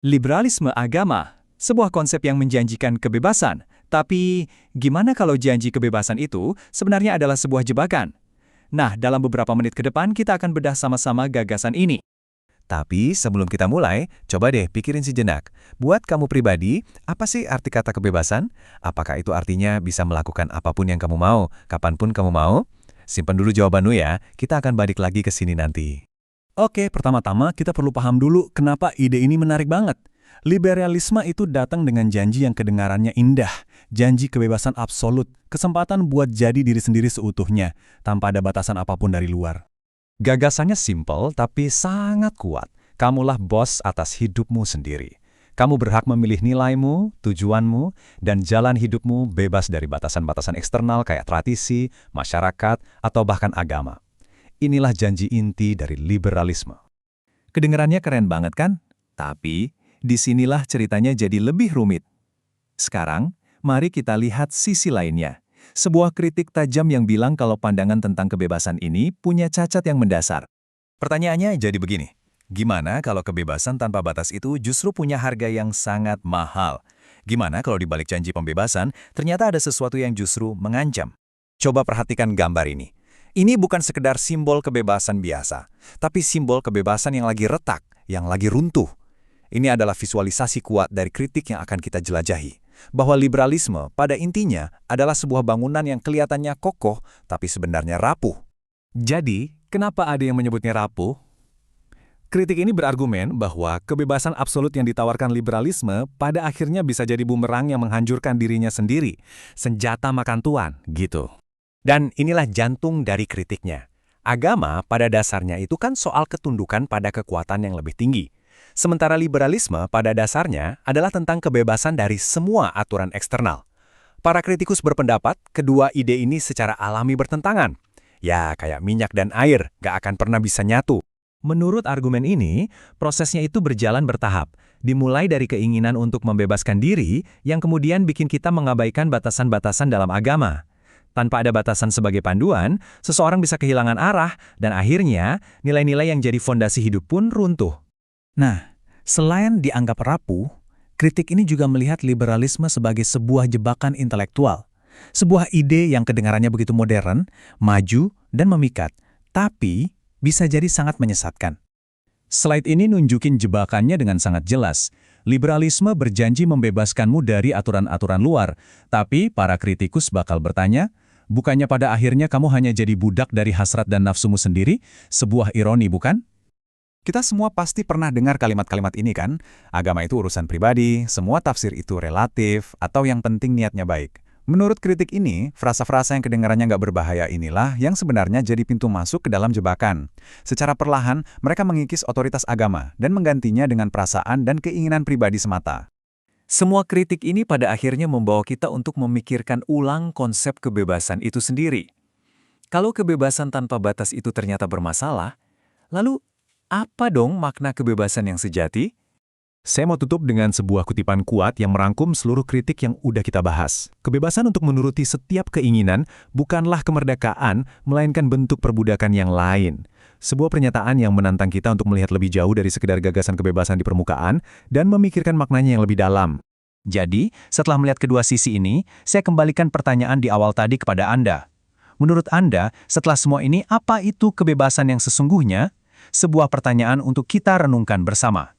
Liberalisme agama, sebuah konsep yang menjanjikan kebebasan. Tapi, gimana kalau janji kebebasan itu sebenarnya adalah sebuah jebakan? Nah, dalam beberapa menit ke depan kita akan bedah sama-sama gagasan ini. Tapi sebelum kita mulai, coba deh pikirin sejenak. Buat kamu pribadi, apa sih arti kata kebebasan? Apakah itu artinya bisa melakukan apapun yang kamu mau, kapanpun kamu mau? Simpan dulu jawabanmu ya, kita akan balik lagi ke sini nanti. Oke, pertama-tama kita perlu paham dulu kenapa ide ini menarik banget. Liberalisme itu datang dengan janji yang kedengarannya indah, janji kebebasan absolut, kesempatan buat jadi diri sendiri seutuhnya, tanpa ada batasan apapun dari luar. Gagasannya simpel tapi sangat kuat. Kamulah bos atas hidupmu sendiri. Kamu berhak memilih nilaimu, tujuanmu, dan jalan hidupmu bebas dari batasan-batasan eksternal kayak tradisi, masyarakat, atau bahkan agama. Inilah janji inti dari liberalisme. Kedengarannya keren banget kan? Tapi, disinilah ceritanya jadi lebih rumit. Sekarang, mari kita lihat sisi lainnya. Sebuah kritik tajam yang bilang kalau pandangan tentang kebebasan ini punya cacat yang mendasar. Pertanyaannya jadi begini, gimana kalau kebebasan tanpa batas itu justru punya harga yang sangat mahal? Gimana kalau di balik janji pembebasan, ternyata ada sesuatu yang justru mengancam? Coba perhatikan gambar ini. Ini bukan sekedar simbol kebebasan biasa, tapi simbol kebebasan yang lagi retak, yang lagi runtuh. Ini adalah visualisasi kuat dari kritik yang akan kita jelajahi. Bahwa liberalisme pada intinya adalah sebuah bangunan yang kelihatannya kokoh, tapi sebenarnya rapuh. Jadi, kenapa ada yang menyebutnya rapuh? Kritik ini berargumen bahwa kebebasan absolut yang ditawarkan liberalisme pada akhirnya bisa jadi bumerang yang menghancurkan dirinya sendiri. Senjata makan tuan, gitu. Dan inilah jantung dari kritiknya. Agama pada dasarnya itu kan soal ketundukan pada kekuatan yang lebih tinggi. Sementara liberalisme pada dasarnya adalah tentang kebebasan dari semua aturan eksternal. Para kritikus berpendapat kedua ide ini secara alami bertentangan. Ya, kayak minyak dan air, gak akan pernah bisa nyatu. Menurut argumen ini, prosesnya itu berjalan bertahap. Dimulai dari keinginan untuk membebaskan diri, yang kemudian bikin kita mengabaikan batasan-batasan dalam agama. Tanpa ada batasan sebagai panduan, seseorang bisa kehilangan arah, dan akhirnya nilai-nilai yang jadi fondasi hidup pun runtuh. Nah, selain dianggap rapuh, kritik ini juga melihat liberalisme sebagai sebuah jebakan intelektual. Sebuah ide yang kedengarannya begitu modern, maju, dan memikat, tapi bisa jadi sangat menyesatkan. Slide ini nunjukin jebakannya dengan sangat jelas. Liberalisme berjanji membebaskanmu dari aturan-aturan luar, tapi para kritikus bakal bertanya, bukannya pada akhirnya kamu hanya jadi budak dari hasrat dan nafsumu sendiri? Sebuah ironi, bukan? Kita semua pasti pernah dengar kalimat-kalimat ini kan? Agama itu urusan pribadi, semua tafsir itu relatif, atau yang penting niatnya baik. Menurut kritik ini, frasa-frasa yang kedengarannya nggak berbahaya inilah yang sebenarnya jadi pintu masuk ke dalam jebakan. Secara perlahan, mereka mengikis otoritas agama dan menggantinya dengan perasaan dan keinginan pribadi semata. Semua kritik ini pada akhirnya membawa kita untuk memikirkan ulang konsep kebebasan itu sendiri. Kalau kebebasan tanpa batas itu ternyata bermasalah, lalu apa dong makna kebebasan yang sejati? Saya mau tutup dengan sebuah kutipan kuat yang merangkum seluruh kritik yang udah kita bahas. Kebebasan untuk menuruti setiap keinginan bukanlah kemerdekaan, melainkan bentuk perbudakan yang lain. Sebuah pernyataan yang menantang kita untuk melihat lebih jauh dari sekedar gagasan kebebasan di permukaan dan memikirkan maknanya yang lebih dalam. Jadi, setelah melihat kedua sisi ini, saya kembalikan pertanyaan di awal tadi kepada Anda. Menurut Anda, setelah semua ini, apa itu kebebasan yang sesungguhnya? Sebuah pertanyaan untuk kita renungkan bersama.